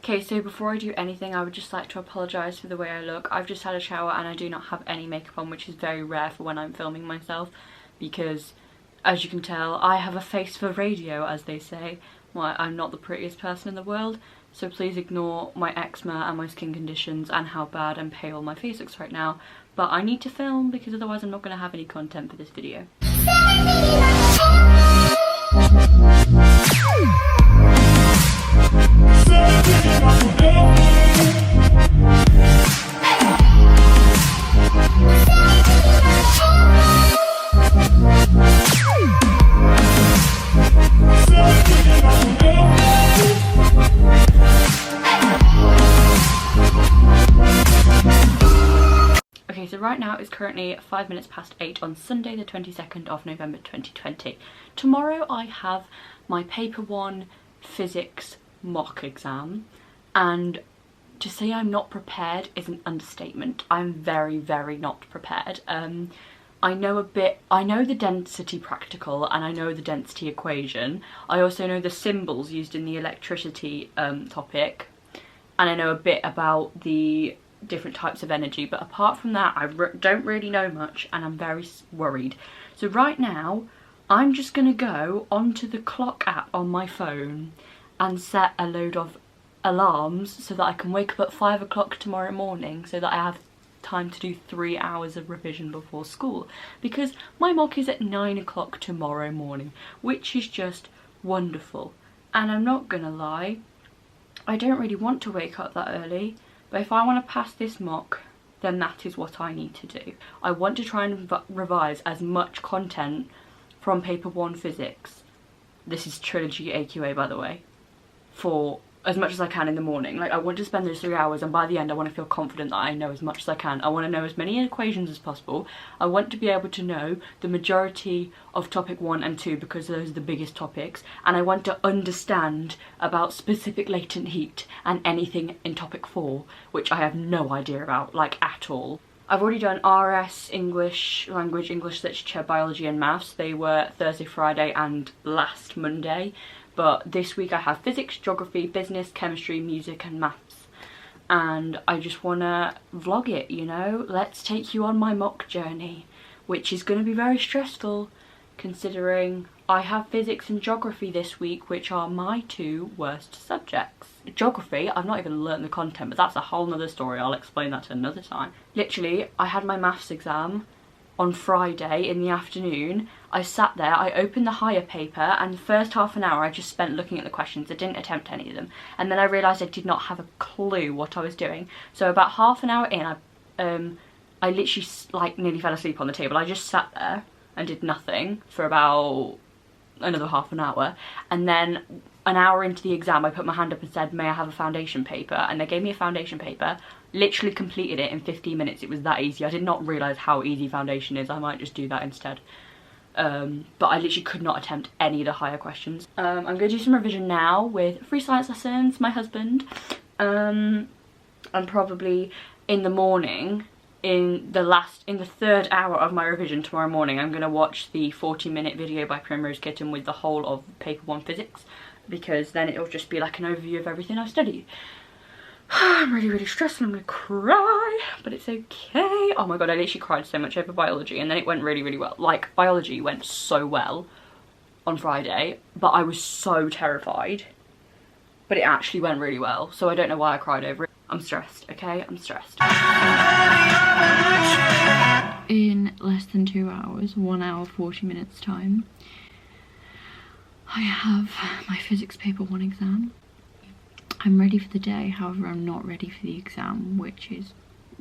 Okay, so before I do anything, I would just like to apologise for the way I look. I've just had a shower and I do not have any makeup on, which is very rare for when I'm filming myself, because as you can tell, I have a face for radio, as they say. Well, I'm not the prettiest person in the world, so please ignore my eczema and my skin conditions and how bad and pale my face looks right now. But I need to film because otherwise I'm not going to have any content for this video. Okay, so right now it's currently 5 minutes past 8 on Sunday the 22nd of November 2020. Tomorrow I have my paper 1 physics mock exam, and to say I'm not prepared is an understatement. I'm very, very not prepared. I know the density practical and I know the density equation. I also know the symbols used in the electricity topic, and I know a bit about the different types of energy, but apart from that I don't really know much and I'm very worried. So right now I'm just gonna go onto the clock app on my phone and set a load of alarms so that I can wake up at 5 o'clock tomorrow morning, so that I have time to do 3 hours of revision before school, because my mock is at 9 o'clock tomorrow morning, which is just wonderful. And I'm not gonna lie, I don't really want to wake up that early, but if I want to pass this mock, then that is what I need to do. I want to try and revise as much content from paper 1 physics, this is trilogy AQA by the way, for as much as I can in the morning. Like, I want to spend those 3 hours and by the end I want to feel confident that I know as much as I can. I want to know as many equations as possible. I want to be able to know the majority of topic 1 and 2 because those are the biggest topics, and I want to understand about specific latent heat and anything in topic 4, which I have no idea about, like, at all. I've already done RS, English, language, English literature, biology and maths. They were Thursday, Friday and last Monday. But this week I have physics, geography, business, chemistry, music and maths. And I just want to vlog it, you know? Let's take you on my mock journey, which is going to be very stressful considering I have physics and geography this week, which are my 2 worst subjects. Geography, I've not even learnt the content, but that's a whole nother story. I'll explain that another time. Literally, I had my maths exam on Friday in the afternoon. I sat there, I opened the higher paper, and the first half an hour I just spent looking at the questions. I didn't attempt any of them, and then I realised I did not have a clue what I was doing. So about half an hour in, I literally like nearly fell asleep on the table. I just sat there and did nothing for about another half an hour, and then an hour into the exam I put my hand up and said, may I have a foundation paper? And they gave me a foundation paper. Literally completed it in 15 minutes. It was that easy. I did not realise how easy foundation is. I might just do that instead. But I literally could not attempt any of the higher questions. I'm going to do some revision now with free science lessons, my husband, and probably in the morning, in the 3rd hour of my revision tomorrow morning, I'm going to watch the 40-minute video by Primrose Kitten with the whole of paper 1 physics, because then it'll just be like an overview of everything I've studied. I'm really, really stressed and I'm gonna cry, but it's okay. Oh my god, I literally cried so much over biology, and then it went really, really well. Like, biology went so well on Friday, but I was so terrified. But it actually went really well, so I don't know why I cried over it. I'm stressed, okay? I'm stressed. In less than 2 hours, 1 hour 40 minutes time, I have my physics paper 1 exam. I'm ready for the day, however I'm not ready for the exam, which is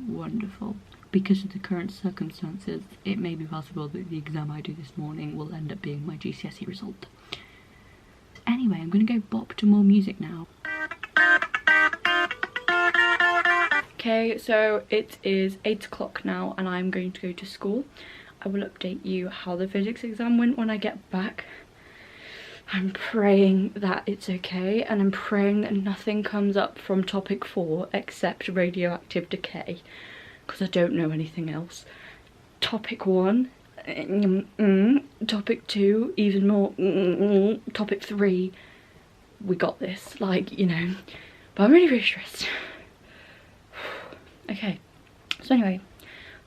wonderful. Because of the current circumstances, it may be possible that the exam I do this morning will end up being my GCSE result. Anyway, I'm going to go bop to more music now. Okay, so it is 8 o'clock now and I'm going to go to school. I will update you how the physics exam went when I get back. I'm praying that it's okay, and I'm praying that nothing comes up from topic 4 except radioactive decay, because I don't know anything else. Topic 1, topic 2, even more, topic 3, we got this. Like, you know, but I'm really stressed. Okay, so anyway,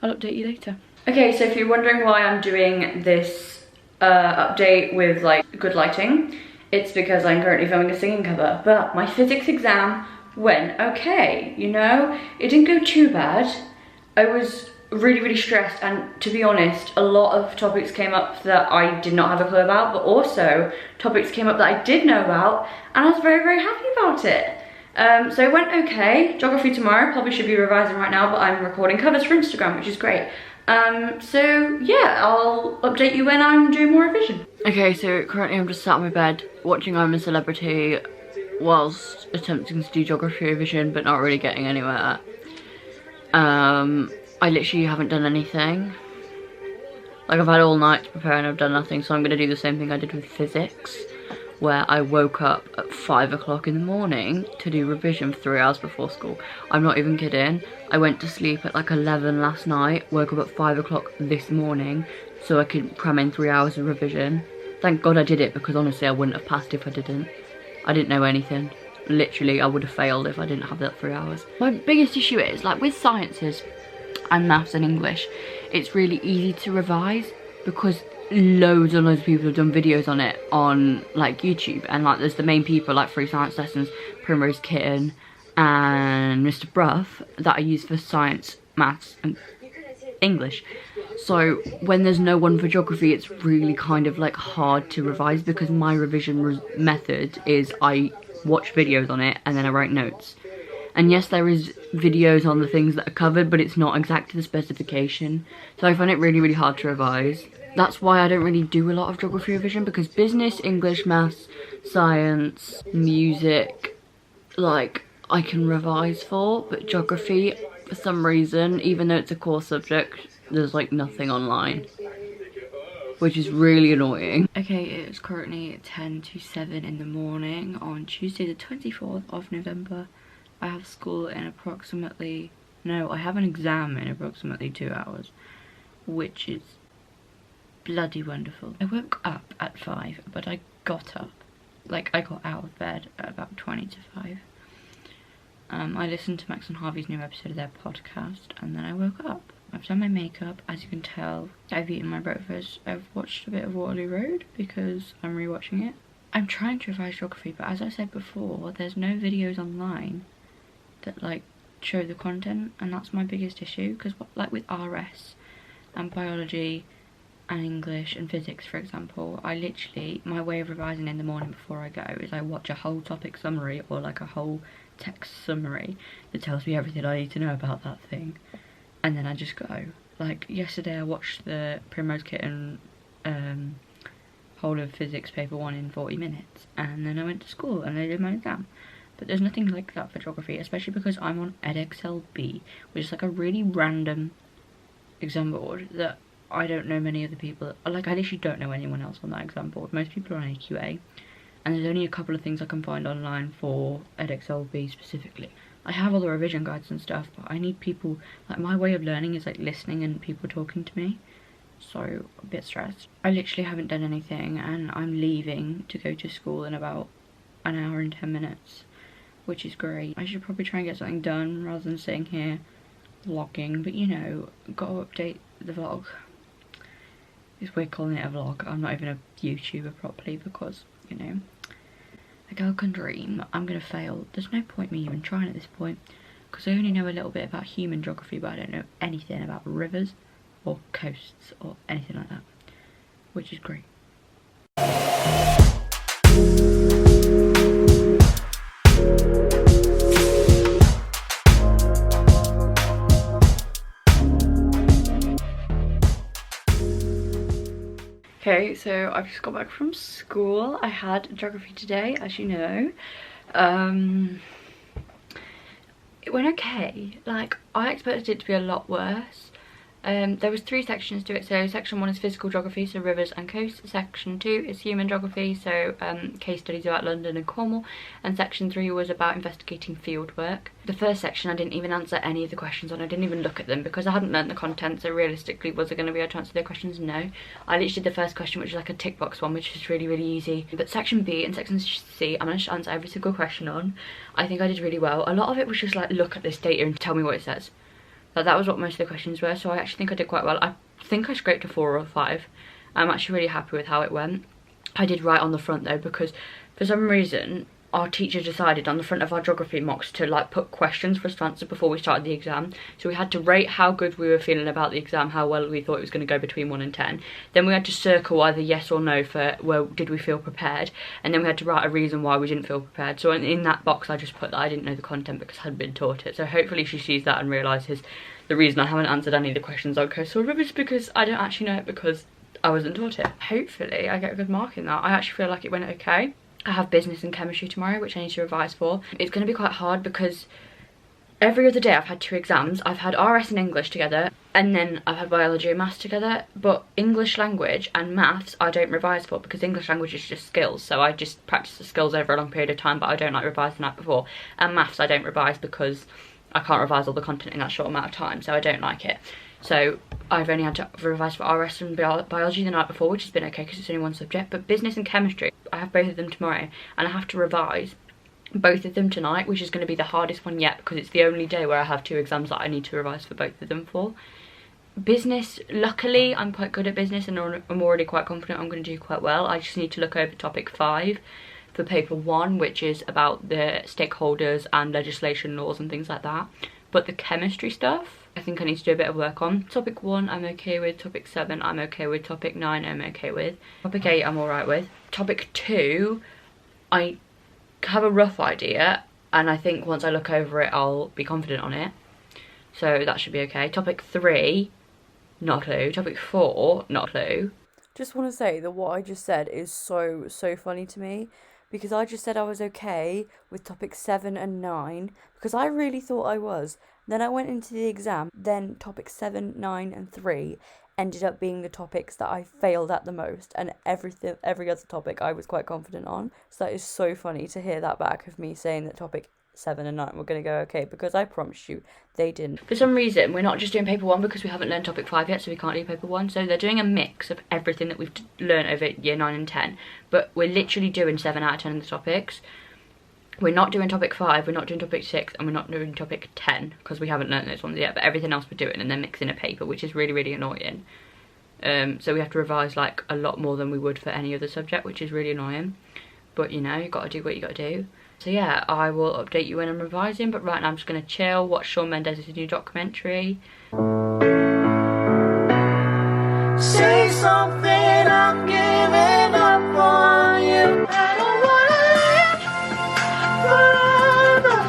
I'll update you later. Okay, so if you're wondering why I'm doing this update with like good lighting, it's because I'm currently filming a singing cover, but my physics exam went okay, you know? It didn't go too bad. I was really stressed, and to be honest, a lot of topics came up that I did not have a clue about, but also topics came up that I did know about, and I was very happy about it. So it went okay. Geography tomorrow, probably should be revising right now, but I'm recording covers for Instagram, which is great. So yeah, I'll update you when I'm doing more revision. Okay, so currently I'm just sat on my bed watching I'm a Celebrity whilst attempting to do geography revision, but not really getting anywhere. I literally haven't done anything. Like, I've had all night to prepare and I've done nothing, so I'm gonna do the same thing I did with physics, where I woke up at 5 o'clock in the morning to do revision for 3 hours before school. I'm not even kidding. I went to sleep at like 11 last night, woke up at 5 o'clock this morning so I could cram in 3 hours of revision. Thank God I did it, because honestly I wouldn't have passed if I didn't. I didn't know anything. Literally, I would have failed if I didn't have that 3 hours. My biggest issue is, like, with sciences and maths and English, it's really easy to revise because loads and loads of people have done videos on it on like YouTube, and like there's the main people like Free Science Lessons, Primrose Kitten and Mr. Bruff that I use for science, maths and English. So when there's no one for geography, it's really kind of like hard to revise, because my revision method is I watch videos on it and then I write notes. And yes, there is videos on the things that are covered, but it's not exactly the specification. So I find it really hard to revise. That's why I don't really do a lot of geography revision, because business, English, maths, science, music, like, I can revise for, but geography, for some reason, even though it's a core subject, there's like nothing online, which is really annoying. Okay, it's currently 10 to 7 in the morning on Tuesday the 24th of November. I have school in approximately, no, I have an exam in approximately 2 hours, which is bloody wonderful. I woke up at 5, but I got up, like I got out of bed at about 20 to 5. I listened to Max and Harvey's new episode of their podcast, and then I woke up. I've done my makeup, as you can tell. I've eaten my breakfast. I've watched a bit of Waterloo Road because I'm rewatching it. I'm trying to revise geography, but as I said before, there's no videos online that like show the content, and that's my biggest issue, because like with RS and biology and English and physics, for example, I literally, my way of revising in the morning before I go is I watch a whole topic summary or like a whole text summary that tells me everything I need to know about that thing, and then I just go. Like yesterday I watched the Primrose Kitten whole of physics paper 1 in 40 minutes, and then I went to school and I did my exam. But there's nothing like that for geography, especially because I'm on EdXLB, which is like a really random exam board that I don't know many other people, like I literally don't know anyone else on that exam board. Most people are on AQA, and there's only a couple of things I can find online for EdXLB specifically. I have all the revision guides and stuff, but I need people, like my way of learning is like listening and people talking to me, so a bit stressed. I literally haven't done anything, and I'm leaving to go to school in about an hour and 10 minutes, which is great. I should probably try and get something done rather than sitting here vlogging, but you know, gotta update the vlog. It's weird calling it a vlog. I'm not even a YouTuber properly because, you know, a girl can dream. I'm gonna fail. There's no point me even trying at this point, because I only know a little bit about human geography, but I don't know anything about rivers or coasts or anything like that, which is great. Okay, so I've just got back from school. I had geography today, as you know. It went okay. Like, I expected it to be a lot worse. There was 3 sections to it. So section 1 is physical geography, so rivers and coasts. Section 2 is human geography, so case studies about London and Cornwall. And section 3 was about investigating field work. The first section I didn't even answer any of the questions on. I didn't even look at them because I hadn't learnt the content, so realistically was I going to be able to answer their questions? No. I literally did the first question, which is like a tick box one, which is really, really easy. But section B and section C, I managed to answer every single question on. I think I did really well. A lot of it was just like, look at this data and tell me what it says. That was what most of the questions were, so I actually think I did quite well. I think I scraped a 4 or 5. I'm actually really happy with how it went. I did write on the front though, because for some reason our teacher decided on the front of our geography mocks to like put questions for us to answer before we started the exam. So we had to rate how good we were feeling about the exam, how well we thought it was going to go between 1 and 10. Then we had to circle either yes or no for, well, did we feel prepared? And then we had to write a reason why we didn't feel prepared. So in that box I just put that I didn't know the content because I hadn't been taught it. So hopefully she sees that and realises the reason I haven't answered any of the questions on coastal rivers is because I don't actually know it because I wasn't taught it. Hopefully I get a good mark in that. I actually feel like it went okay. I have business and chemistry tomorrow, which I need to revise for. It's going to be quite hard because every other day I've had 2 exams. I've had RS and English together, and then I've had biology and maths together. But English language and maths I don't revise for because English language is just skills. So I just practice the skills over a long period of time, but I don't like revise the night before. And maths I don't revise because I can't revise all the content in that short amount of time, so I don't like it. So I've only had to revise for RS and biology the night before, which has been okay because it's only 1 subject. But business and chemistry, I have both of them tomorrow, and I have to revise both of them tonight, which is going to be the hardest one yet because it's the only day where I have 2 exams that I need to revise for both of them for. Business, luckily I'm quite good at business and I'm already quite confident I'm going to do quite well. I just need to look over topic 5 for paper 1, which is about the stakeholders and legislation, laws and things like that. But the chemistry stuff I think I need to do a bit of work on. Topic 1 I'm okay with, topic 7 I'm okay with, topic 9 I'm okay with, topic 8 I'm alright with. Topic 2 I have a rough idea and I think once I look over it I'll be confident on it, so that should be okay. Topic 3 not a clue, topic 4 not a clue. Just want to say that what I just said is so funny to me, because I just said I was okay with topic 7 and 9 because I really thought I was. Then I went into the exam, then topic 7, 9 and 3 ended up being the topics that I failed at the most, and every other topic I was quite confident on. So that is so funny to hear that back of me saying that topic 7 and 9 were going to go okay, because I promise you they didn't. For some reason we're not just doing paper 1 because we haven't learned topic 5 yet, so we can't do paper 1. So they're doing a mix of everything that we've learned over year 9 and 10, but we're literally doing 7 out of 10 of the topics. We're not doing topic 5, we're not doing topic 6, and we're not doing topic 10 because we haven't learned those ones yet, but everything else we're doing, and they're mixing a paper, which is really, really annoying. So we have to revise like a lot more than we would for any other subject, which is really annoying. But you know, you've got to do what you got to do. So yeah, I will update you when I'm revising, but right now I'm just going to chill, watch Shawn Mendes' new documentary. Say something, I'm giving up on you. I don't wanna live forever.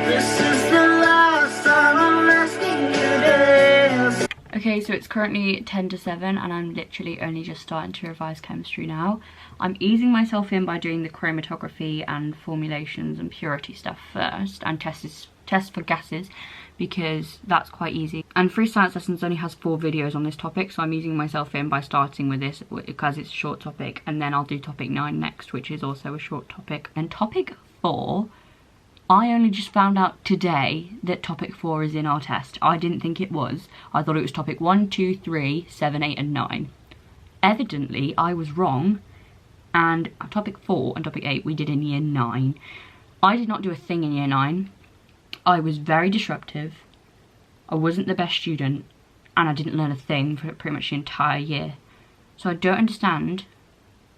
This is the last time I'm asking you this. Okay, so it's currently 10 to 7 and I'm literally only just starting to revise chemistry now. I'm easing myself in by doing the chromatography and formulations and purity stuff first, and tests for gases, because that's quite easy. And Free Science Lessons only has 4 videos on this topic, so I'm easing myself in by starting with this because it's a short topic, and then I'll do topic 9 next, which is also a short topic. And topic 4, I only just found out today that topic 4 is in our test. I didn't think it was. I thought it was topic 1, 2, 3, 7, 8 and 9. Evidently I was wrong, and topic 4 and topic 8 we did in year 9. I did not do a thing in year 9. I was very disruptive. I wasn't the best student, and I didn't learn a thing for pretty much the entire year. So I don't understand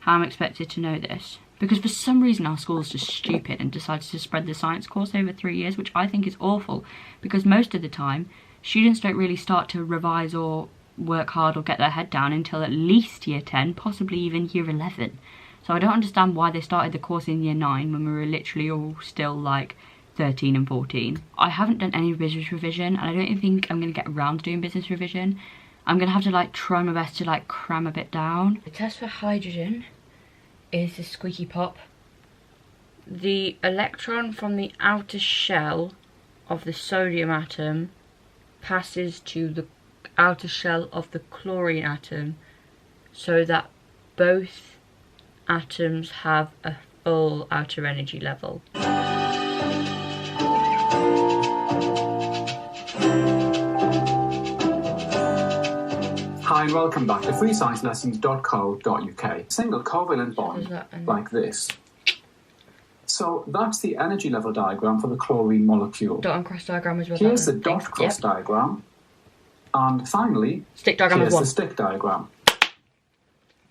how I'm expected to know this, because for some reason our school is just stupid and decided to spread the science course over 3 years, which I think is awful, because most of the time students don't really start to revise or work hard or get their head down until at least year 10, possibly even year 11. So I don't understand why they started the course in year 9 when we were literally all still like 13 and 14. I haven't done any business revision, and I don't even think I'm going to get around to doing business revision. I'm going to have to like try my best to like cram a bit down. The test for hydrogen is the squeaky pop. the electron from the outer shell of the sodium atom passes to the outer shell of the chlorine atom so that both atoms have a full outer energy level. Hi and welcome back to freesciencelessons.co.uk. Single covalent bond like this. So that's the energy level diagram for the chlorine molecule. Dot and cross diagram as well. Here's the dot cross diagram. And finally, stick diagram here's the stick diagram.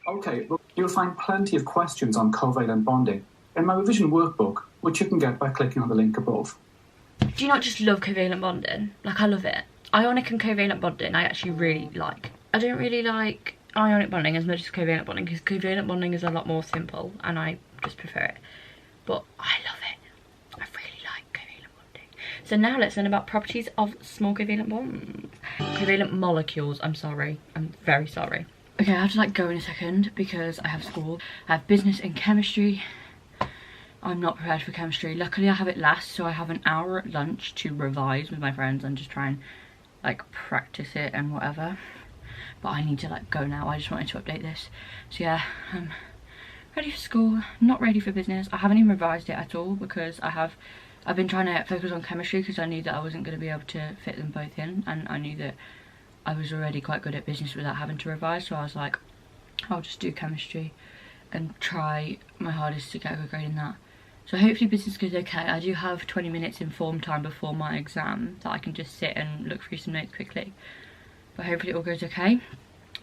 Okay, look, you'll find plenty of questions on covalent bonding in my revision workbook, which you can get by clicking on the link above. Do you not just love covalent bonding? Like, I love it. Ionic and covalent bonding I actually really like. I don't really like ionic bonding as much as covalent bonding, because covalent bonding is a lot more simple and I just prefer it. But I love it. I really like covalent bonding. So now let's learn about properties of small covalent bonds. Covalent molecules, I'm sorry. I'm very sorry. Okay, I have to like go in a second because I have school. I have business and chemistry. I'm not prepared for chemistry. Luckily I have it last, so I have an hour at lunch to revise with my friends and just try and like practice it and whatever. But I need to like go now. I just wanted to update this. So yeah, I'm ready for school, not ready for business. I haven't even revised it at all because I've been trying to focus on chemistry because I knew that I wasn't going to be able to fit them both in, and I knew that I was already quite good at business without having to revise, so I was like, I'll just do chemistry and try my hardest to get a good grade in that. So hopefully business goes okay. I do have 20 minutes in form time before my exam that I can just sit and look through some notes quickly. But hopefully it all goes okay.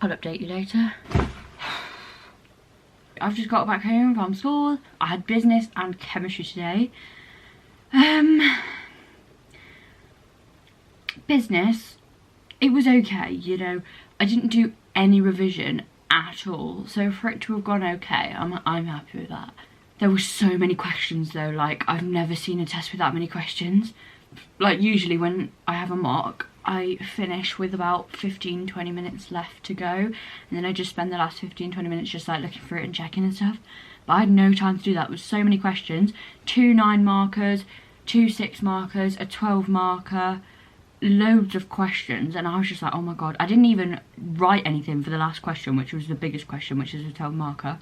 I'll update you later. I've just got back home from school. I had business and chemistry today. Business, it was okay, you know. I didn't do any revision at all, so for it to have gone okay, I'm happy with that. There were so many questions though, like I've never seen a test with that many questions. Like usually when I have a mock, I finish with about 15-20 minutes left to go, and then I just spend the last 15-20 minutes just like looking through it and checking and stuff. But I had no time to do that with so many questions. 2 9 markers, 2 6 markers, a 12 marker, loads of questions, and I was just like, oh my god. I didn't even write anything for the last question, which was the biggest question, which is a 12 marker.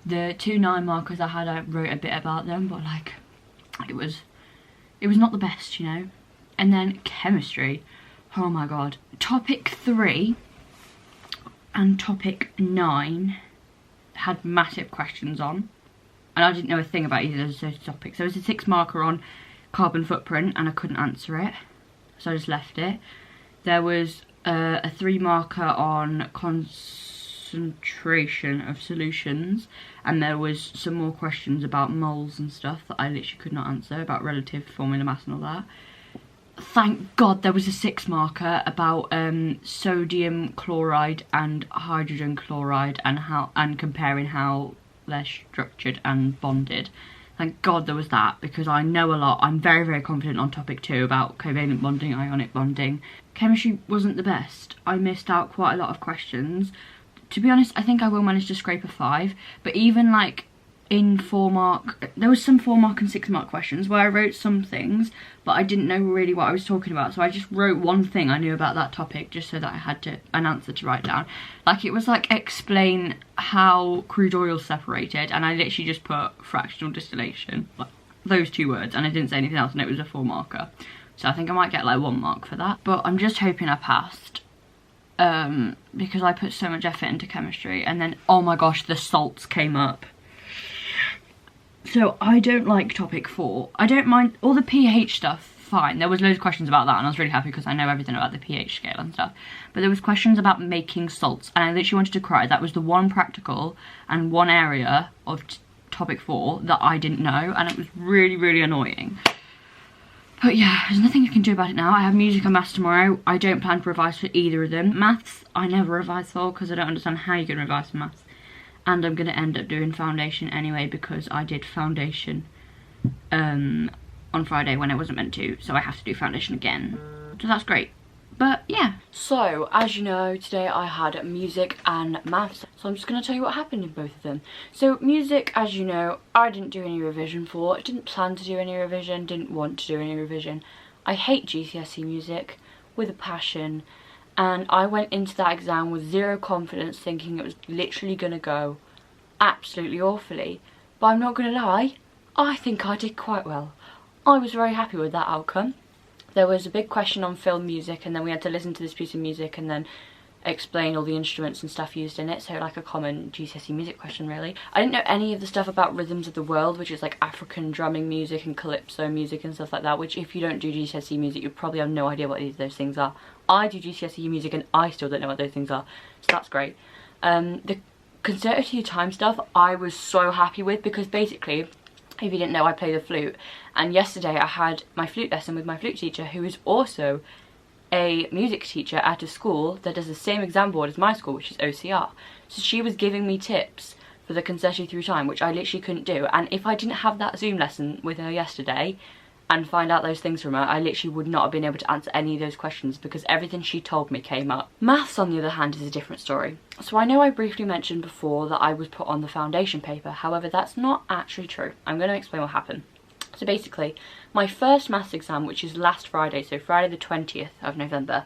The 2 9 markers I wrote a bit about them, but like it was not the best, you know. And then chemistry, oh my god. Topic 3 and topic 9 had massive questions on, and I didn't know a thing about either of those topics. There was a 6 marker on carbon footprint and I couldn't answer it, so I just left it. There was a 3 marker on concentration of solutions, and there was some more questions about moles and stuff that I literally could not answer, about relative formula mass and all that. Thank god there was a 6 marker about sodium chloride and hydrogen chloride and comparing how they're structured and bonded. Thank god there was that, because I know a lot. I'm very, very confident on topic 2 about covalent bonding, ionic bonding. Chemistry wasn't the best. I missed out quite a lot of questions. To be honest, I think I will manage to scrape a 5, but even like in 4 mark, there was some 4 mark and 6 mark questions where I wrote some things, but I didn't know really what I was talking about, so I just wrote one thing I knew about that topic just so that I had an answer to write down. Like it was like explain how crude oil separated, and I literally just put fractional distillation, like those 2 words, and I didn't say anything else, and it was a 4 marker. So I think I might get like 1 mark for that, but I'm just hoping I passed. Because I put so much effort into chemistry, and then oh my gosh, the salts came up. So I don't like topic 4. I don't mind all the pH stuff, fine. There was loads of questions about that, and I was really happy because I know everything about the pH scale and stuff. But there was questions about making salts, and I literally wanted to cry. That was the one practical and one area of topic 4 that I didn't know, and it was really, really annoying. But yeah, there's nothing I can do about it now. I have music and maths tomorrow. I don't plan to revise for either of them. Maths, I never revise for because I don't understand how you're going to revise for maths. And I'm going to end up doing foundation anyway because I did foundation on Friday when I wasn't meant to. So I have to do foundation again. So that's great. But yeah, so as you know, today I had music and maths, so I'm just going to tell you what happened in both of them. So music, as you know, I didn't do any revision for. I didn't plan to do any revision, didn't want to do any revision. I hate GCSE music with a passion, and I went into that exam with zero confidence, thinking it was literally going to go absolutely awfully. But I'm not going to lie, I think I did quite well. I was very happy with that outcome. There was a big question on film music, and then we had to listen to this piece of music and then explain all the instruments and stuff used in it, so like a common GCSE music question really. I didn't know any of the stuff about rhythms of the world, which is like African drumming music and calypso music and stuff like that, which if you don't do GCSE music you probably have no idea what either of those things are. I do GCSE music and I still don't know what those things are, so that's great. The concerto time stuff I was so happy with, because basically, if you didn't know, I play the flute, and yesterday I had my flute lesson with my flute teacher, who is also a music teacher at a school that does the same exam board as my school, which is OCR. So she was giving me tips for the concerto through time, which I literally couldn't do, and if I didn't have that Zoom lesson with her yesterday and find out those things from her, I literally would not have been able to answer any of those questions, because everything she told me came up. Maths, on the other hand, is a different story. So I know I briefly mentioned before that I was put on the foundation paper, however that's not actually true. I'm going to explain what happened. So basically, my first maths exam, which is last Friday, so Friday the 20th of November,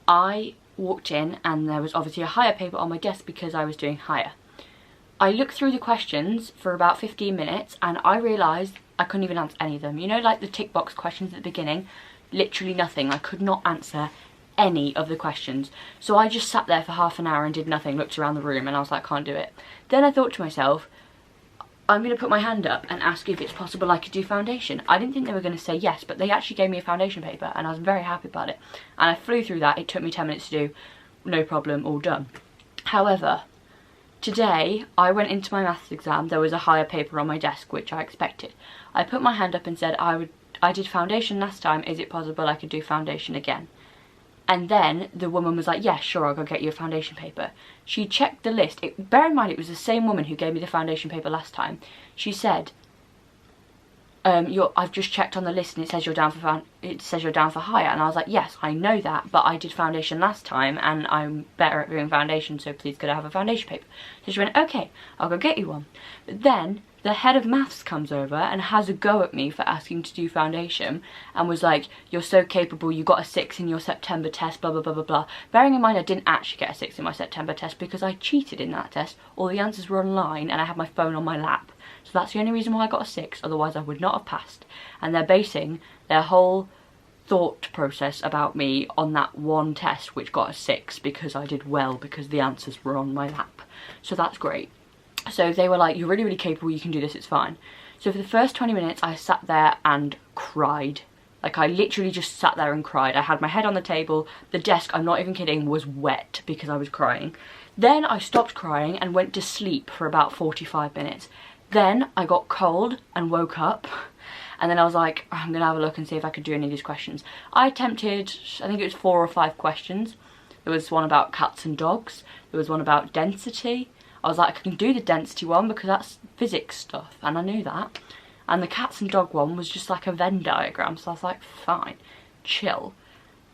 I walked in and there was obviously a higher paper on my desk because I was doing higher. I looked through the questions for about 15 minutes and I realised I couldn't even answer any of them. You know, like the tick box questions at the beginning? Literally nothing. I could not answer any of the questions. So I just sat there for half an hour and did nothing, looked around the room, and I was like, can't do it. Then I thought to myself, I'm going to put my hand up and ask if it's possible I could do foundation. I didn't think they were going to say yes, but they actually gave me a foundation paper and I was very happy about it. And I flew through that. It took me 10 minutes to do, no problem, all done. However, today I went into my maths exam, there was a higher paper on my desk, which I expected. I put my hand up and said, I did foundation last time, is it possible I could do foundation again? And then the woman was like, yeah, sure, I'll go get you a foundation paper. She checked the list. Bear in mind, it was the same woman who gave me the foundation paper last time. She said, I've just checked on the list and it says you're down for higher. And I was like, yes, I know that, but I did foundation last time and I'm better at doing foundation, so please could I have a foundation paper? So she went, okay, I'll go get you one. But then the head of maths comes over and has a go at me for asking to do foundation and was like, you're so capable, you got a 6 in your September test, blah blah blah blah blah. Bearing in mind I didn't actually get a 6 in my September test because I cheated in that test. All the answers were online and I had my phone on my lap. So that's the only reason why I got a 6, otherwise I would not have passed. And they're basing their whole thought process about me on that one test which got a 6 because I did well because the answers were on my lap. So that's great. So they were like, you're really, really capable, you can do this, it's fine. So for the first 20 minutes I sat there and cried. Like I literally just sat there and cried. I had my head on the table, the desk, I'm not even kidding, was wet because I was crying. Then I stopped crying and went to sleep for about 45 minutes. Then I got cold and woke up. And then I was like, I'm gonna have a look and see if I could do any of these questions. I attempted, I think it was 4 or 5 questions. There was one about cats and dogs. There was one about density. I was like, I can do the density one because that's physics stuff, and I knew that. And the cats and dog one was just like a Venn diagram, so I was like, fine, chill.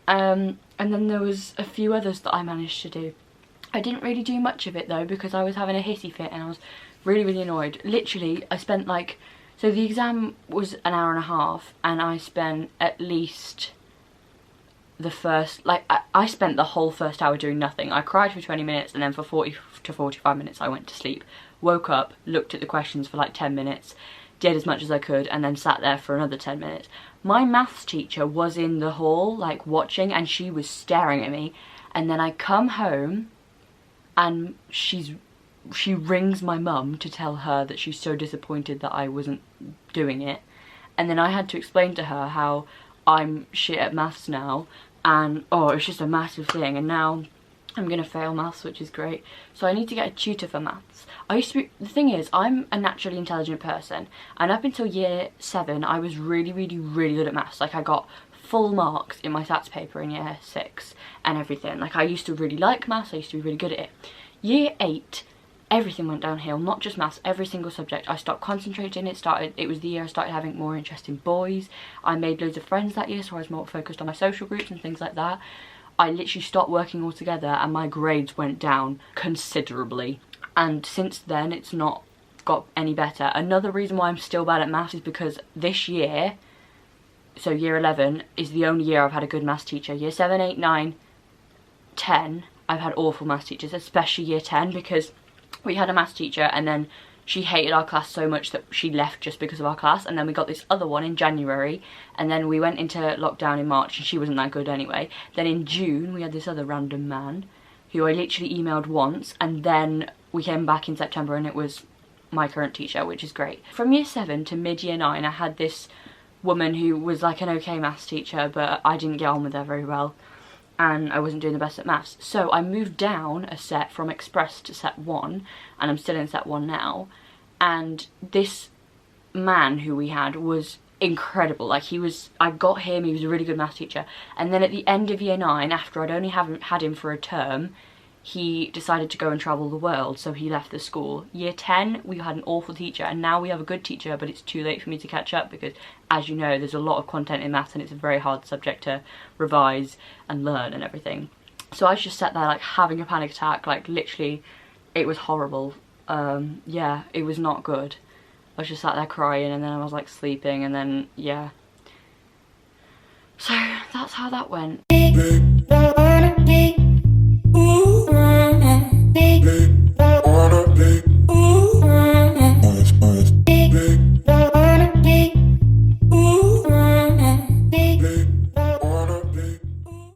And then there was a few others that I managed to do. I didn't really do much of it though because I was having a hissy fit and I was really, really annoyed. Literally, I spent like, so the exam was an hour and a half and I spent at least the first, like, I spent the whole first hour doing nothing. I cried for 20 minutes and then for 40 to 45 minutes I went to sleep. Woke up, looked at the questions for like 10 minutes, did as much as I could and then sat there for another 10 minutes. My maths teacher was in the hall like watching and she was staring at me, and then I come home and she rings my mum to tell her that she's so disappointed that I wasn't doing it, and then I had to explain to her how I'm shit at maths now and oh, it's just a massive thing, and now I'm gonna fail maths, which is great. So I need to get a tutor for maths. The thing is, I'm a naturally intelligent person, and up until year 7 I was really, really, really good at maths. Like I got full marks in my stats paper in year 6 and everything. Like I used to really like maths, I used to be really good at it. Year 8, everything went downhill, not just maths, every single subject. I stopped concentrating. It was the year I started having more interest in boys. I made loads of friends that year, so I was more focused on my social groups and things like that. I literally stopped working altogether and my grades went down considerably. And since then, it's not got any better. Another reason why I'm still bad at maths is because this year, so year 11, is the only year I've had a good maths teacher. Year 7, 8, 9, 10, I've had awful maths teachers, especially year 10, because we had a maths teacher and then she hated our class so much that she left just because of our class, and then we got this other one in January, and then we went into lockdown in March and she wasn't that good anyway. Then in June we had this other random man who I literally emailed once, and then we came back in September and it was my current teacher, which is great. From year 7 to mid year 9 I had this woman who was like an okay maths teacher, but I didn't get on with her very well and I wasn't doing the best at maths. So I moved down a set from Express to set 1, and I'm still in set 1 now. And this man who we had was incredible. Like, I got him, he was a really good maths teacher. And then at the end of year 9, after I'd only had him for a term, he decided to go and travel the world, so he left the school. Year 10, we had an awful teacher, and now we have a good teacher, but it's too late for me to catch up because, as you know, there's a lot of content in maths and it's a very hard subject to revise and learn and everything. So I was just sat there like having a panic attack, like literally, it was horrible. Yeah, it was not good. I was just sat there crying, and then I was like sleeping, and then yeah. So that's how that went.